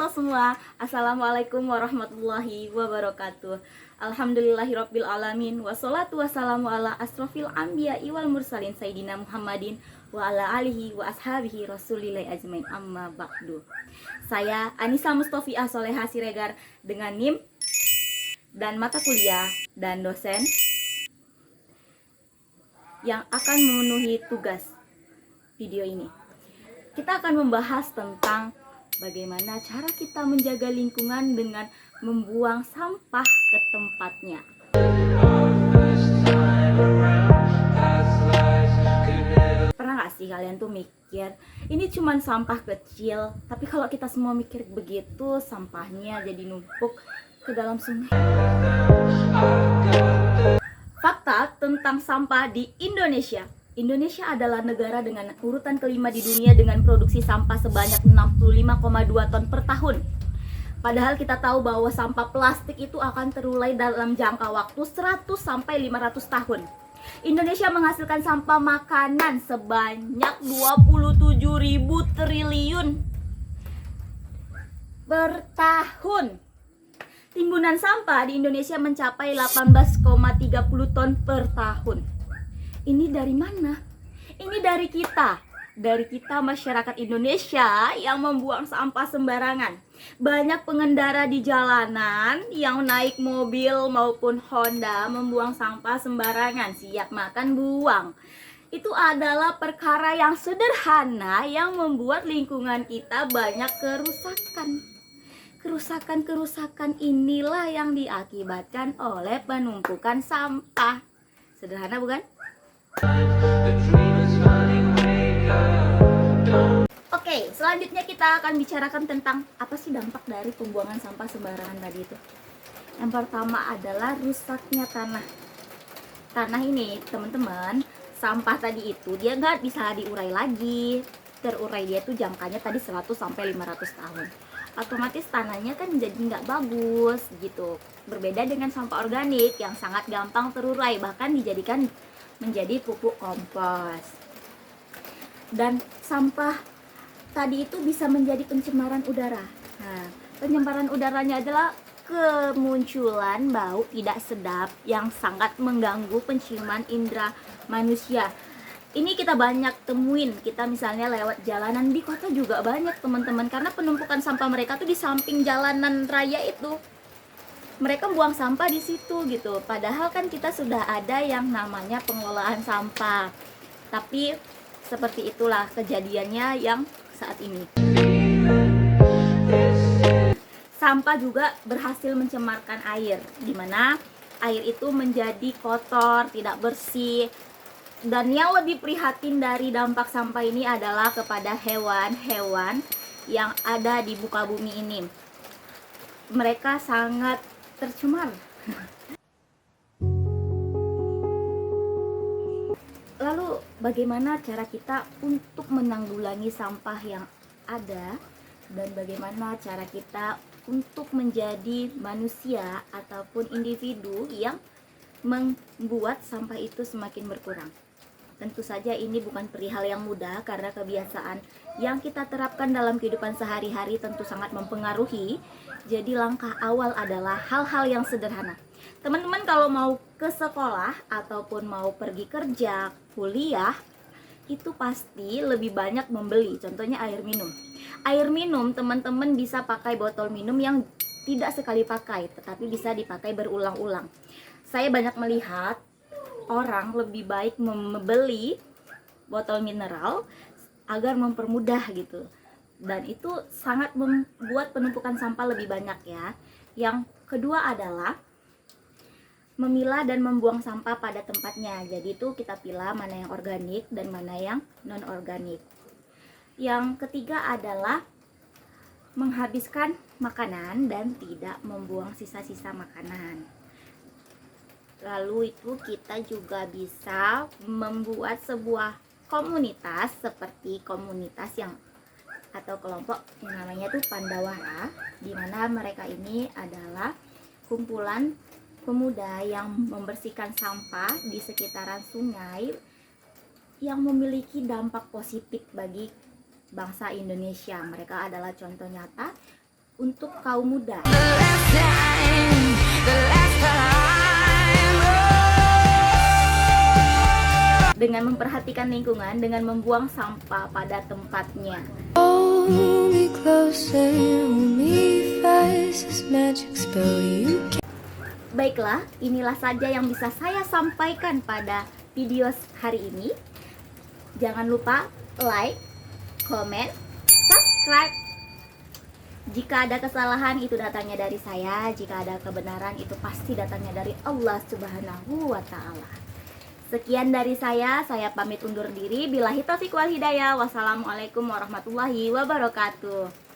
Halo semua, Assalamualaikum warahmatullahi wabarakatuh. Alhamdulillahirabbil alamin, wassalatu wassalamu ala asrofil anbiya wal mursalin sayyidina Muhammadin wa ala alihi wa ashabihi rasulillahi ajmain, amma ba'du. Saya Anissa Mustofiah Soleha Siregar dengan NIM dan mata kuliah dan dosen yang akan memenuhi tugas video ini. Kita akan membahas tentang bagaimana cara kita menjaga lingkungan dengan membuang sampah ke tempatnya. Pernah gak sih kalian tuh mikir, ini cuma sampah kecil, tapi kalau kita semua mikir begitu, sampahnya jadi numpuk ke dalam sungai. Fakta tentang sampah di Indonesia. Indonesia adalah negara dengan urutan kelima di dunia dengan produksi sampah sebanyak 65,2 ton per tahun. Padahal kita tahu bahwa sampah plastik itu akan terurai dalam jangka waktu 100 sampai 500 tahun. Indonesia menghasilkan sampah makanan sebanyak 27.000 triliun per tahun. Timbunan sampah di Indonesia mencapai 18,30 ton per tahun. Ini dari mana? Ini dari kita masyarakat Indonesia yang membuang sampah sembarangan. Banyak pengendara di jalanan yang naik mobil maupun Honda membuang sampah sembarangan, siap makan buang. Itu adalah perkara yang sederhana yang membuat lingkungan kita banyak kerusakan. Kerusakan inilah yang diakibatkan oleh penumpukan sampah. Sederhana bukan? Oke, selanjutnya kita akan bicarakan tentang apa sih dampak dari pembuangan sampah sembarangan tadi itu. Yang pertama adalah rusaknya tanah. Tanah ini, teman-teman, sampah tadi itu dia nggak bisa diurai lagi. Terurai dia tuh jangkanya tadi 100 sampai 500 tahun. Otomatis tanahnya kan jadi nggak bagus gitu. Berbeda dengan sampah organik yang sangat gampang terurai, bahkan dijadikan menjadi pupuk kompos. Dan sampah tadi itu bisa menjadi pencemaran udara. Nah, pencemaran udaranya adalah kemunculan bau tidak sedap yang sangat mengganggu penciuman indera manusia. Ini kita banyak temuin, kita misalnya lewat jalanan di kota juga banyak teman-teman, karena penumpukan sampah mereka tuh di samping jalanan raya itu. Mereka buang sampah di situ gitu. Padahal kan kita sudah ada yang namanya pengelolaan sampah. Tapi seperti itulah kejadiannya yang saat ini. Sampah juga berhasil mencemarkan air, di mana air itu menjadi kotor, tidak bersih. Dan yang lebih prihatin dari dampak sampah ini adalah kepada hewan-hewan yang ada di muka bumi ini. Mereka sangat tercemar. Lalu bagaimana cara kita untuk menanggulangi sampah yang ada, dan bagaimana cara kita untuk menjadi manusia ataupun individu yang membuat sampah itu semakin berkurang? Tentu saja ini bukan perihal yang mudah, karena kebiasaan yang kita terapkan dalam kehidupan sehari-hari tentu sangat mempengaruhi. Jadi langkah awal adalah hal-hal yang sederhana. Teman-teman kalau mau ke sekolah ataupun mau pergi kerja, kuliah, itu pasti lebih banyak membeli. Contohnya air minum. Air minum teman-teman bisa pakai botol minum yang tidak sekali pakai, tetapi bisa dipakai berulang-ulang. Saya banyak melihat orang lebih baik membeli botol mineral agar mempermudah gitu. Dan itu sangat membuat penumpukan sampah lebih banyak ya. Yang kedua adalah memilah dan membuang sampah pada tempatnya. Jadi itu kita pilih mana yang organik dan mana yang non organik. Yang ketiga adalah menghabiskan makanan dan tidak membuang sisa-sisa makanan. Lalu itu kita juga bisa membuat sebuah komunitas seperti komunitas yang atau kelompok yang namanya tuh Pandawara, di mana mereka ini adalah kumpulan pemuda yang membersihkan sampah di sekitaran sungai yang memiliki dampak positif bagi bangsa Indonesia. Mereka adalah contoh nyata untuk kaum muda. Dengan memperhatikan lingkungan, dengan membuang sampah pada tempatnya. Baiklah, inilah saja yang bisa saya sampaikan pada video hari ini. Jangan lupa like, comment, subscribe. Jika ada kesalahan itu datangnya dari saya, jika ada kebenaran itu pasti datangnya dari Allah Subhanahu wa Ta'ala. Sekian dari saya pamit undur diri. Billahi taufiq wal hidayah. Wassalamualaikum warahmatullahi wabarakatuh.